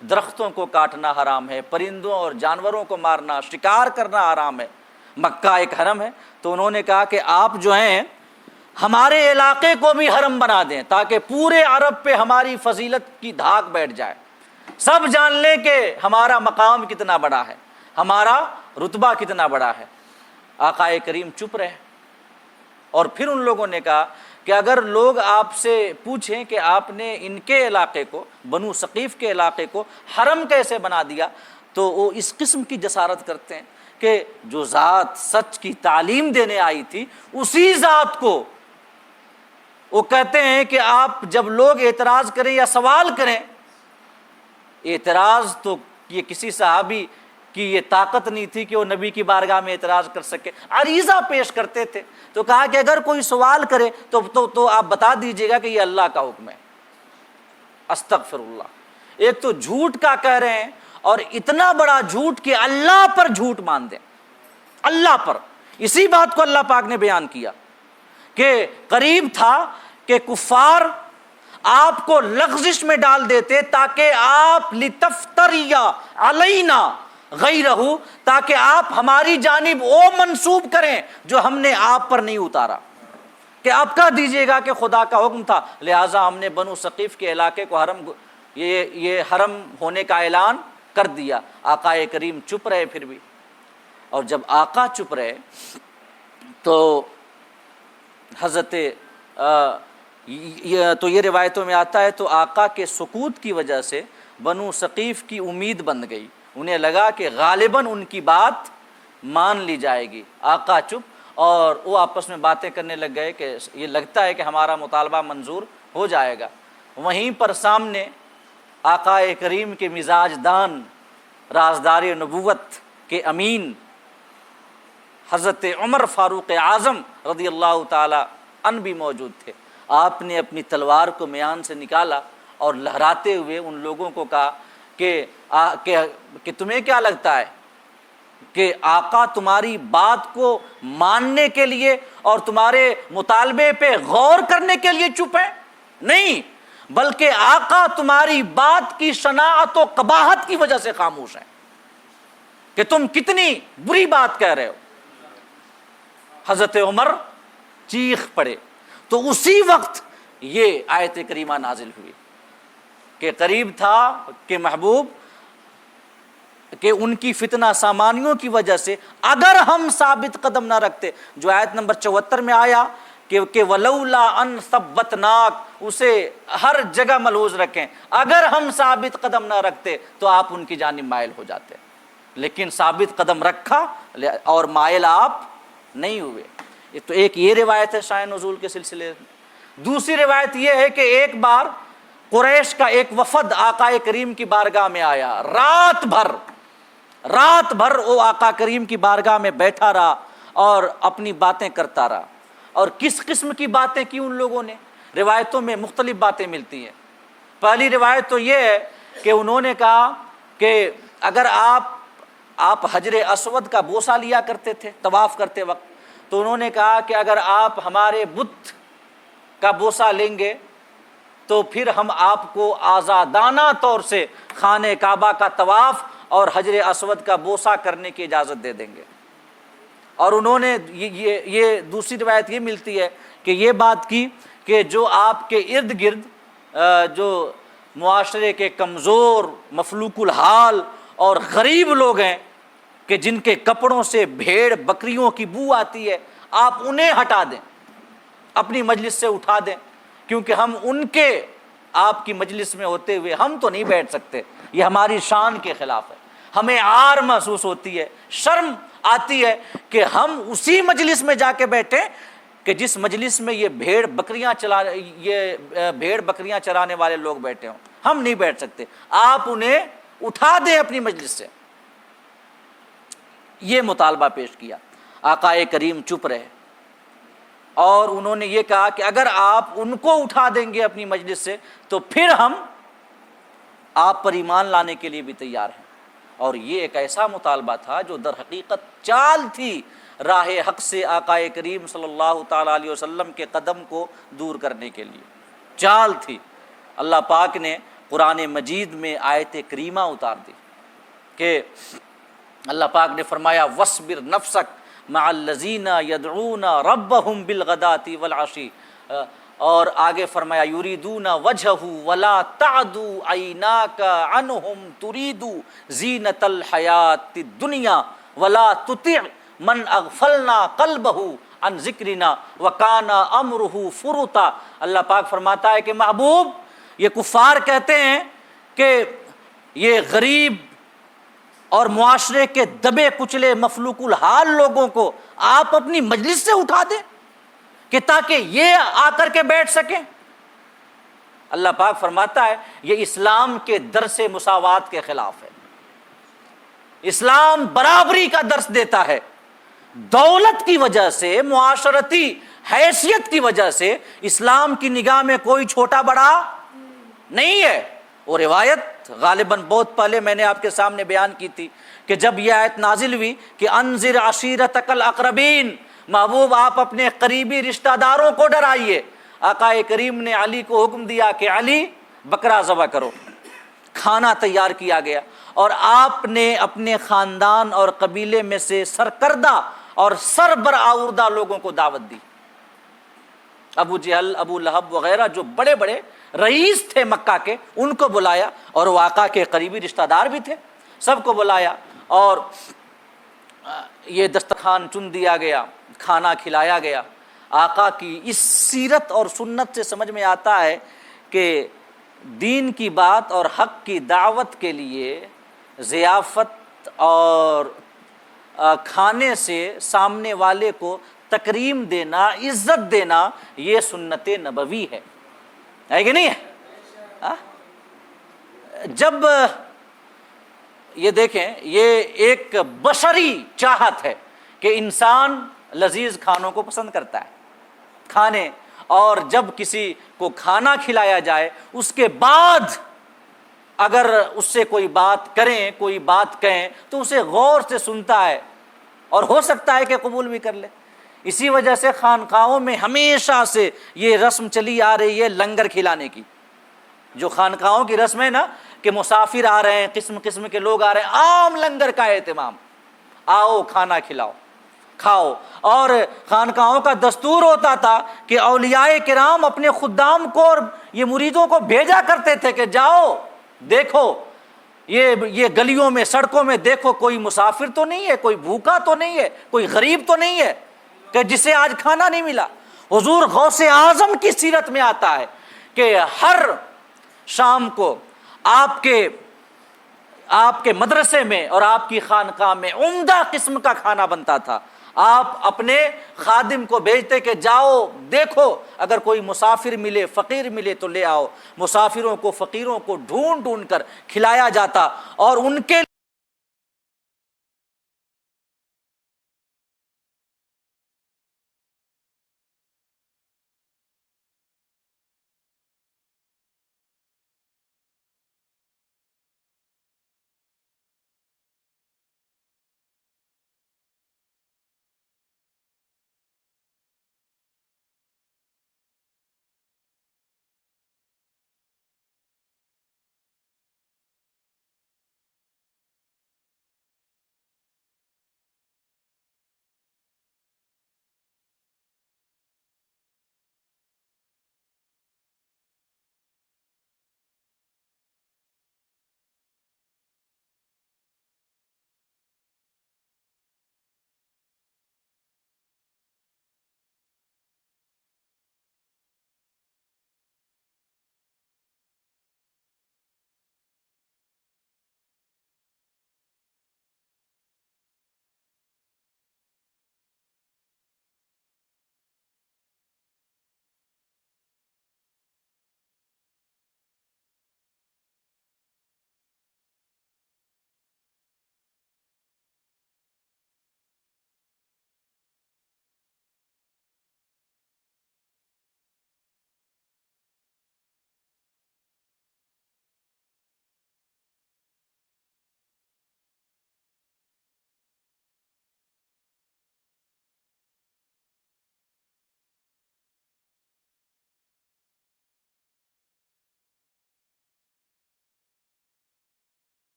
درختوں کو کاٹنا حرام ہے، پرندوں اور جانوروں کو مارنا، شکار کرنا حرام ہے، مکہ ایک حرم ہے۔ تو انہوں نے کہا کہ آپ جو ہیں ہمارے علاقے کو بھی حرم بنا دیں تاکہ پورے عرب پہ ہماری فضیلت کی دھاک بیٹھ جائے، سب جان لیں کہ ہمارا مقام کتنا بڑا ہے، ہمارا رتبہ کتنا بڑا ہے۔ آقا کریم چپ رہے، اور پھر ان لوگوں نے کہا کہ اگر لوگ آپ سے پوچھیں کہ آپ نے ان کے علاقے کو، بنو ثقیف کے علاقے کو حرم کیسے بنا دیا، تو وہ اس قسم کی جسارت کرتے ہیں کہ جو ذات سچ کی تعلیم دینے آئی تھی اسی ذات کو وہ کہتے ہیں کہ آپ جب لوگ اعتراض کریں یا سوال کریں، اعتراض تو یہ کسی صحابی کی یہ طاقت نہیں تھی کہ وہ نبی کی بارگاہ میں اعتراض کر سکے، عریضہ پیش کرتے تھے۔ تو کہا کہ اگر کوئی سوال کرے تو آپ بتا دیجئے گا کہ یہ اللہ کا حکم ہے۔ استغفر اللہ، ایک تو جھوٹ کا کہہ رہے ہیں، اور اتنا بڑا جھوٹ کہ اللہ پر جھوٹ مان دیں، اللہ پر۔ اسی بات کو اللہ پاک نے بیان کیا کہ قریب تھا کہ کفار آپ کو لغزش میں ڈال دیتے تاکہ آپ لتفتری علینا غیرہ، تاکہ آپ ہماری جانب وہ منسوب کریں جو ہم نے آپ پر نہیں اتارا، کہ آپ کہہ دیجئے گا کہ خدا کا حکم تھا، لہٰذا ہم نے بنو ثقیف کے علاقے کو حرم، یہ حرم ہونے کا اعلان کر دیا۔ آقا کریم چپ رہے پھر بھی، اور جب آقا چپ رہے تو حضرت تو یہ روایتوں میں آتا ہے، تو آقا کے سکوت کی وجہ سے بنو ثقیف کی امید بن گئی، انہیں لگا کہ غالباً ان کی بات مان لی جائے گی۔ آقا چپ، اور وہ آپس میں باتیں کرنے لگ گئے کہ یہ لگتا ہے کہ ہمارا مطالبہ منظور ہو جائے گا۔ وہیں پر سامنے آقا کریم کے مزاج دان، رازدار نبوت کے امین حضرت عمر فاروق اعظم رضی اللہ تعالی عنہ بھی موجود تھے۔ آپ نے اپنی تلوار کو میان سے نکالا اور لہراتے ہوئے ان لوگوں کو کہا کہ تمہیں کیا لگتا ہے کہ آقا تمہاری بات کو ماننے کے لیے اور تمہارے مطالبے پہ غور کرنے کے لیے چپ ہے؟ نہیں، بلکہ آقا تمہاری بات کی شناعت و قباحت کی وجہ سے خاموش ہیں کہ تم کتنی بری بات کہہ رہے ہو۔ حضرت عمر چیخ پڑے، تو اسی وقت یہ آیت کریمہ نازل ہوئی کہ قریب تھا کہ محبوب کہ ان کی فتنہ سامانیوں کی وجہ سے اگر ہم ثابت قدم نہ رکھتے، جو آیت نمبر 74 میں آیا کہ ولولا ان ثبتناک، اسے ہر جگہ ملحوظ رکھیں، اگر ہم ثابت قدم نہ رکھتے تو آپ ان کی جانب مائل ہو جاتے، لیکن ثابت قدم رکھا اور مائل آپ نہیں ہوئے۔ تو ایک یہ روایت ہے شأن نزول کے سلسلے میں۔ دوسری روایت یہ ہے کہ ایک بار قریش کا ایک وفد آقا کریم کی بارگاہ میں آیا، رات بھر وہ آقا کریم کی بارگاہ میں بیٹھا رہا اور اپنی باتیں کرتا رہا۔ اور کس قسم کی باتیں کی ان لوگوں نے؟ روایتوں میں مختلف باتیں ملتی ہیں۔ پہلی روایت تو یہ ہے کہ انہوں نے کہا کہ اگر آپ حجر اسود کا بوسہ لیا کرتے تھے طواف کرتے وقت، تو انہوں نے کہا کہ اگر آپ ہمارے بت کا بوسہ لیں گے تو پھر ہم آپ کو آزادانہ طور سے خانہ کعبہ کا طواف اور حجر اسود کا بوسہ کرنے کی اجازت دے دیں گے۔ اور انہوں نے یہ دوسری روایت یہ ملتی ہے کہ یہ بات کی کہ جو آپ کے ارد گرد جو معاشرے کے کمزور، مفلوک الحال اور غریب لوگ ہیں کہ جن کے کپڑوں سے بھیڑ بکریوں کی بو آتی ہے، آپ انہیں ہٹا دیں، اپنی مجلس سے اٹھا دیں، کیونکہ ہم ان کے آپ کی مجلس میں ہوتے ہوئے ہم تو نہیں بیٹھ سکتے، یہ ہماری شان کے خلاف ہے، ہمیں عار محسوس ہوتی ہے، شرم آتی ہے کہ ہم اسی مجلس میں جا کے بیٹھیں کہ جس مجلس میں یہ بھیڑ بکریاں چرانے والے لوگ بیٹھے ہوں، ہم نہیں بیٹھ سکتے، آپ انہیں اٹھا دیں اپنی مجلس سے۔ یہ مطالبہ پیش کیا، آقا کریم چپ رہے، اور انہوں نے یہ کہا کہ اگر آپ ان کو اٹھا دیں گے اپنی مجلس سے تو پھر ہم آپ پر ایمان لانے کے لیے بھی تیار ہیں۔ اور یہ ایک ایسا مطالبہ تھا جو در حقیقت چال تھی راہ حق سے آقا کریم صلی اللہ تعالیٰ علیہ وسلم کے قدم کو دور کرنے کے لیے، چال تھی۔ اللہ پاک نے قرآن مجید میں آیت کریمہ اتار دی کہ اللہ پاک نے فرمایا وَاصْبِرْ نَفْسَكَ مع الذین یدعون ربهم بالغداة والعشی، اور آگے فرمایا یریدون وجہہ ولا تعد عیناک عنہم ترید زینۃ الحیاۃ الدنیا ولا تطع من اغفلنا قلبہ عن ذکرنا وکان امرہ فرطا۔ اللہ پاک فرماتا ہے کہ محبوب، یہ کفار کہتے ہیں کہ یہ غریب اور معاشرے کے دبے کچلے مفلوک الحال لوگوں کو آپ اپنی مجلس سے اٹھا دیں کہ تاکہ یہ آ کر کے بیٹھ سکیں۔ اللہ پاک فرماتا ہے یہ اسلام کے درس مساوات کے خلاف ہے۔ اسلام برابری کا درس دیتا ہے، دولت کی وجہ سے، معاشرتی حیثیت کی وجہ سے اسلام کی نگاہ میں کوئی چھوٹا بڑا نہیں ہے۔ وہ روایت غالباً بہت پہلے میں نے آپ کے سامنے بیان کی تھی کہ جب یہ آیت نازل ہوئی کہ انذر عشیرتک الاقربین، محبوب آپ اپنے قریبی رشتہ داروں کو ڈرائیے، آقا کریم نے علی کو حکم دیا کہ علی بکرا ذبح کرو، کھانا تیار کیا گیا، اور آپ نے اپنے خاندان اور قبیلے میں سے سرکردہ اور سربرآوردہ لوگوں کو دعوت دی، ابو جہل، ابو لہب وغیرہ جو بڑے بڑے رئیس تھے مکہ کے، ان کو بلایا، اور وہ آقا کے قریبی رشتہ دار بھی تھے، سب کو بلایا، اور یہ دسترخوان چن دیا گیا، کھانا کھلایا گیا۔ آقا کی اس سیرت اور سنت سے سمجھ میں آتا ہے کہ دین کی بات اور حق کی دعوت کے لیے ضیافت اور کھانے سے سامنے والے کو تکریم دینا، عزت دینا، یہ سنت نبوی ہے کہ نہیں ہے؟ جب یہ دیکھیں، یہ ایک بشری چاہت ہے کہ انسان لذیذ کھانوں کو پسند کرتا ہے، کھانے، اور جب کسی کو کھانا کھلایا جائے اس کے بعد اگر اس سے کوئی بات کریں، کوئی بات کہیں تو اسے غور سے سنتا ہے اور ہو سکتا ہے کہ قبول بھی کر لے۔ اسی وجہ سے خانقاہوں میں ہمیشہ سے یہ رسم چلی آ رہی ہے لنگر کھلانے کی، جو خانقاہوں کی رسم ہے نا کہ مسافر آ رہے ہیں، قسم قسم کے لوگ آ رہے ہیں، عام لنگر کا اہتمام، آؤ کھانا کھلاؤ، کھاؤ۔ اور خانقاہوں کا دستور ہوتا تھا کہ اولیاء کرام اپنے خدام کو اور یہ مریدوں کو بھیجا کرتے تھے کہ جاؤ دیکھو یہ گلیوں میں، سڑکوں میں دیکھو کوئی مسافر تو نہیں ہے، کوئی بھوکا تو نہیں ہے، کوئی غریب تو نہیں ہے کہ جسے آج کھانا نہیں ملا۔ حضور غوث اعظم کی سیرت میں آتا ہے کہ ہر شام کو آپ کے مدرسے میں اور آپ کی خانقاہ میں عمدہ قسم کا کھانا بنتا تھا. آپ اپنے خادم کو بھیجتے کہ جاؤ دیکھو اگر کوئی مسافر ملے، فقیر ملے تو لے آؤ. مسافروں کو، فقیروں کو ڈھونڈ ڈھونڈ کر کھلایا جاتا اور ان کے